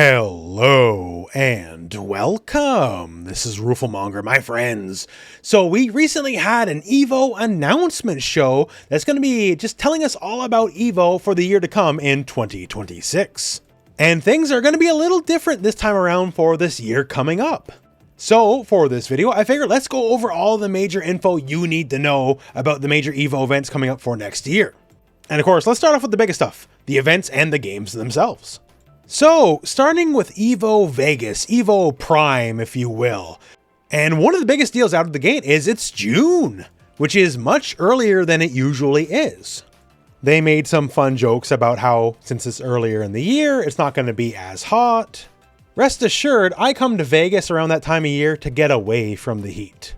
Hello and welcome. This is rooflemonger, my friends. So we recently had an Evo announcement show that's going to be just telling us all about Evo for the year to come in 2026. And things are going to be a little different this time around for this year coming up. So for this video, I figured let's go over all the major info you need to know about the major Evo events coming up for next year. And of course, let's start off with the biggest stuff, the events and the games themselves. So, starting with Evo Vegas, Evo Prime, if you will. And one of the biggest deals out of the gate is it's June, which is much earlier than it usually is. They made some fun jokes about how, since it's earlier in the year, it's not going to be as hot. Rest assured, I come to Vegas around that time of year to get away from the heat.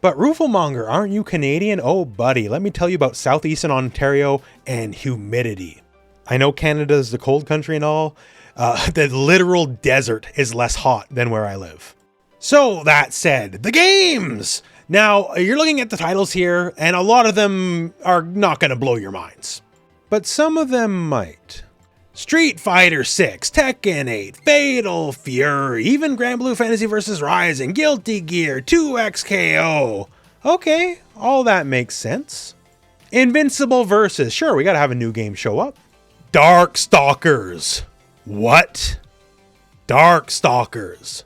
But rooflemonger, aren't you Canadian? Oh buddy, let me tell you about southeastern Ontario and humidity. I know Canada's the cold country and all. The literal desert is less hot than where I live. So that said, the games! Now, you're looking at the titles here, and a lot of them are not going to blow your minds. But some of them might. Street Fighter 6, Tekken 8, Fatal Fury, even Grand Blue Fantasy vs. Rising, Guilty Gear, 2XKO. Okay, all that makes sense. Invincible Versus, sure, we gotta have a new game show up. DARKSTALKERS. What? DARKSTALKERS.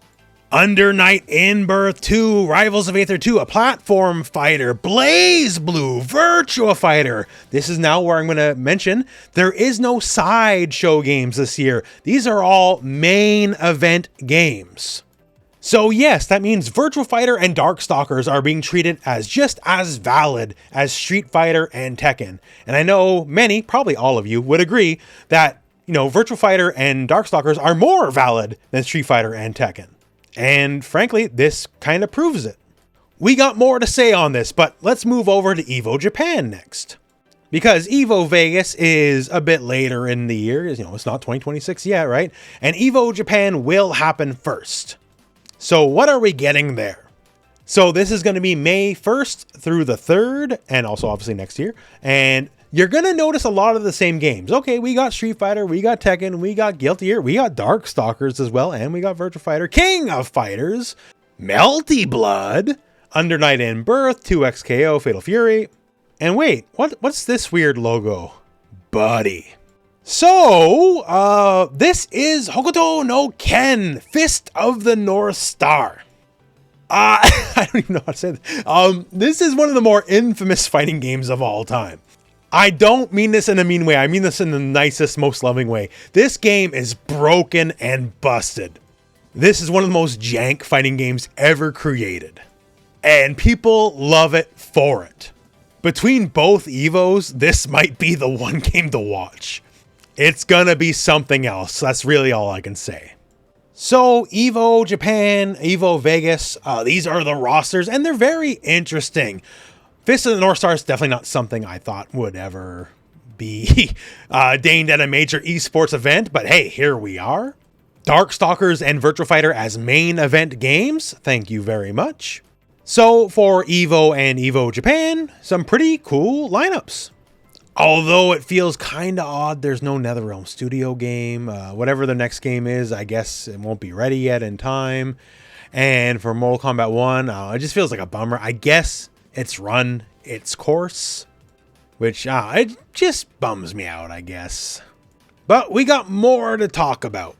Under Night in Birth 2, Rivals of Aether 2, a platform fighter, Blaze Blue, Virtua Fighter. This is now where I'm going to mention there is no sideshow games this year. These are all main event games. So yes, that means Virtua Fighter and DARKSTALKERS are being treated as just as valid as Street Fighter and Tekken. And I know many, probably all of you, would agree that Virtua Fighter and DARKSTALKERS are more valid than Street Fighter and Tekken. And frankly, this kind of proves it. We got more to say on this, but let's move over to Evo Japan next. Because Evo Vegas is a bit later in the year, it's not 2026 yet, right? And Evo Japan will happen first. So what are we getting there? So this is going to be May 1st through the 3rd, and also obviously next year. And you're going to notice a lot of the same games. Okay, we got Street Fighter, we got Tekken, we got Guilty Gear, we got DARKSTALKERS as well, and we got Virtua Fighter, King of Fighters, Melty Blood, Under Night in Birth, 2XKO, Fatal Fury. And wait, what's this weird logo? Buddy. So, this is Hokuto no Ken, Fist of the North Star. I don't even know how to say that. This is one of the more infamous fighting games of all time. I don't mean this in a mean way. I mean this in the nicest, most loving way. This game is broken and busted. This is one of the most jank fighting games ever created. And people love it for it. Between both Evos, this might be the one game to watch. It's gonna be something else. That's really all I can say. So Evo Japan, Evo Vegas, these are the rosters and they're very interesting. Fist of the North Star is definitely not something I thought would ever be deigned at a major esports event, but hey, here we are. DARKSTALKERS and Virtua Fighter as main event games, thank you very much. So for Evo and Evo Japan, some pretty cool lineups. Although it feels kind of odd, there's no NetherRealm Studio game. Whatever the next game is, I guess it won't be ready yet in time. And for Mortal Kombat 1, it just feels like a bummer. I guess it's run its course, which it just bums me out, I guess. But we got more to talk about.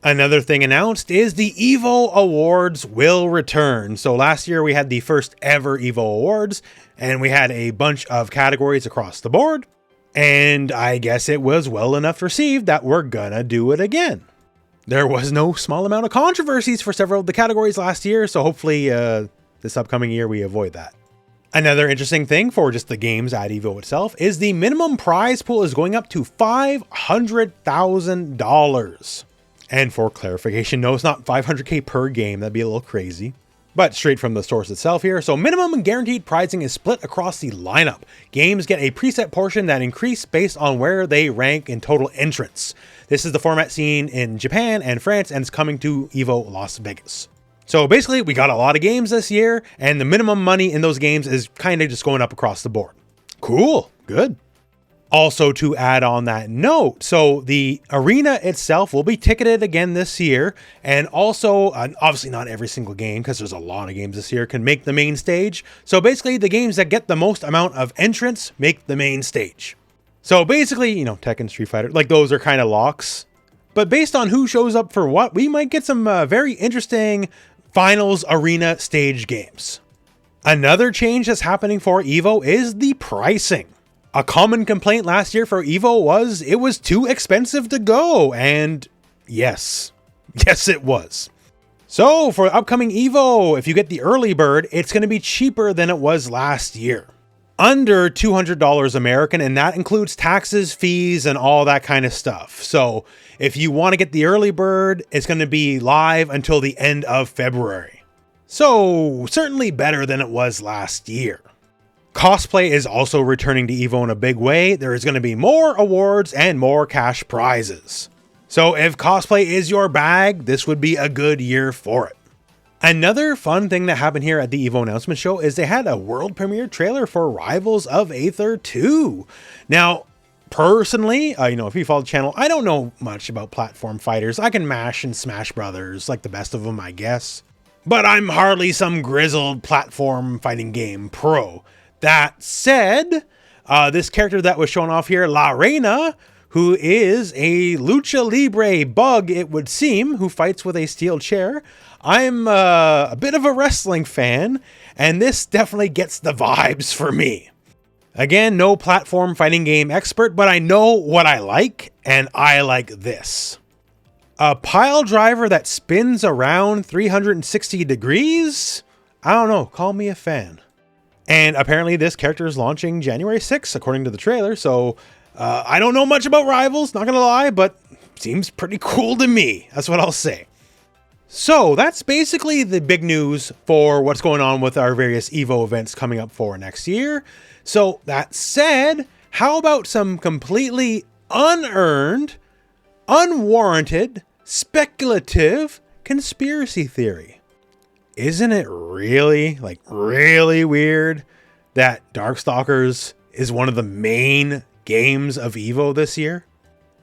Another thing announced is the Evo Awards will return. So last year we had the first ever Evo Awards, and we had a bunch of categories across the board. And I guess it was well enough received that we're gonna do it again. There was no small amount of controversies for several of the categories last year, so hopefully this upcoming year we avoid that. Another interesting thing for just the games at Evo itself is the minimum prize pool is going up to $500,000. And for clarification, no, it's not 500K per game. That'd be a little crazy. But straight from the source itself here. So minimum and guaranteed pricing is split across the lineup. Games get a preset portion that increase based on where they rank in total entrants. This is the format seen in Japan and France, and it's coming to Evo Las Vegas. So basically, we got a lot of games this year, and the minimum money in those games is kind of just going up across the board. Cool. Good. Also, to add on that note, so the arena itself will be ticketed again this year, and also, obviously not every single game, because there's a lot of games this year, can make the main stage. So basically, the games that get the most amount of entrants make the main stage. So basically, you know, Tekken, Street Fighter, like those are kind of locks. But based on who shows up for what, we might get some very interesting finals arena stage games. Another change that's happening for Evo is the pricing. A common complaint last year for Evo was it was too expensive to go, and yes, it was. So for upcoming Evo, if you get the early bird, it's going to be cheaper than it was last year. Under $200 American, and that includes taxes, fees, and all that kind of stuff. So if you want to get the early bird, it's going to be live until the end of February. So certainly better than it was last year. Cosplay is also returning to Evo in a big way. There is going to be more awards and more cash prizes. So if cosplay is your bag, this would be a good year for it. Another fun thing that happened here at the Evo Announcement show is they had a world premiere trailer for Rivals of Aether 2. Now, personally, if you follow the channel, I don't know much about platform fighters. I can mash and Smash Brothers like the best of them, I guess. But I'm hardly some grizzled platform fighting game pro. That said, this character that was shown off here, La Reina, who is a lucha libre bug, it would seem, who fights with a steel chair. I'm a bit of a wrestling fan, and this definitely gets the vibes for me. Again, no platform fighting game expert, but I know what I like, and I like this. A pile driver that spins around 360 degrees? I don't know, call me a fan. And apparently this character is launching January 6th, according to the trailer, so I don't know much about Rivals, not gonna lie, but seems pretty cool to me. That's what I'll say. So that's basically the big news for what's going on with our various Evo events coming up for next year. So that said, how about some completely unearned, unwarranted, speculative conspiracy theory? Isn't it really weird that Darkstalkers is one of the main games of Evo this year?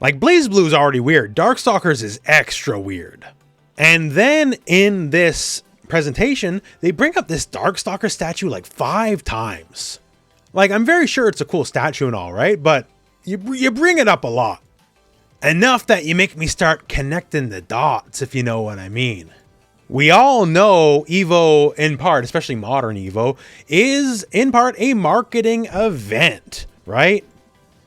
Like, BlazBlue is already weird. Darkstalkers is extra weird. And then in this presentation, they bring up this Darkstalker statue like 5 times. Like, I'm very sure it's a cool statue and all, right? But you bring it up a lot. Enough that you make me start connecting the dots, if you know what I mean. We all know Evo, in part, especially modern Evo, is in part a marketing event, right?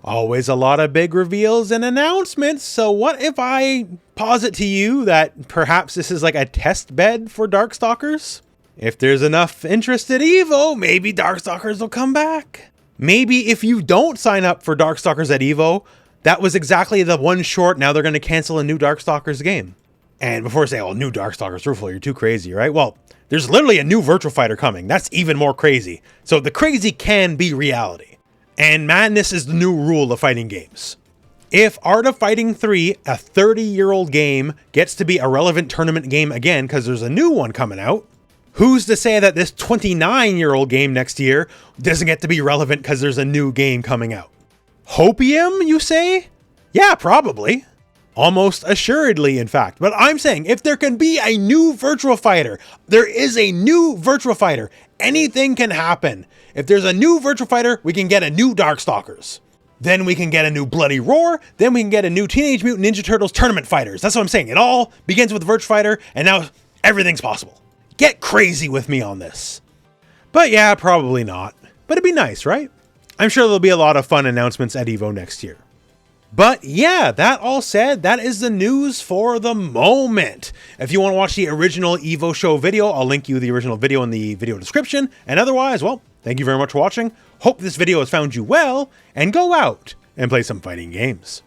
Always a lot of big reveals and announcements. So what if I posit to you that perhaps this is like a test bed for Darkstalkers? If there's enough interest at Evo, maybe Darkstalkers will come back. Maybe if you don't sign up for Darkstalkers at Evo, that was exactly the one short. Now they're going to cancel a new Darkstalkers game. And before I say, oh, new Darkstalkers, Roofle, you're too crazy, right? Well, there's literally a new Virtual Fighter coming. That's even more crazy. So the crazy can be reality. And madness is the new rule of fighting games. If Art of Fighting 3, a 30-year-old game, gets to be a relevant tournament game again because there's a new one coming out, who's to say that this 29-year-old game next year doesn't get to be relevant because there's a new game coming out? Hopium, you say? Yeah, probably. Almost assuredly, in fact. But I'm saying, if there can be a new Virtual Fighter, there is a new Virtual Fighter. Anything can happen. If there's a new Virtual Fighter, we can get a new Darkstalkers. Then we can get a new Bloody Roar. Then we can get a new Teenage Mutant Ninja Turtles Tournament Fighters. That's what I'm saying. It all begins with the Virtual Fighter, and now everything's possible. Get crazy with me on this. But yeah, probably not. But it'd be nice, right? I'm sure there'll be a lot of fun announcements at Evo next year. But yeah, that all said, that is the news for the moment. If you want to watch the original Evo show video, I'll link you the original video in the video description. And otherwise, well, thank you very much for watching. Hope this video has found you well, and go out and play some fighting games.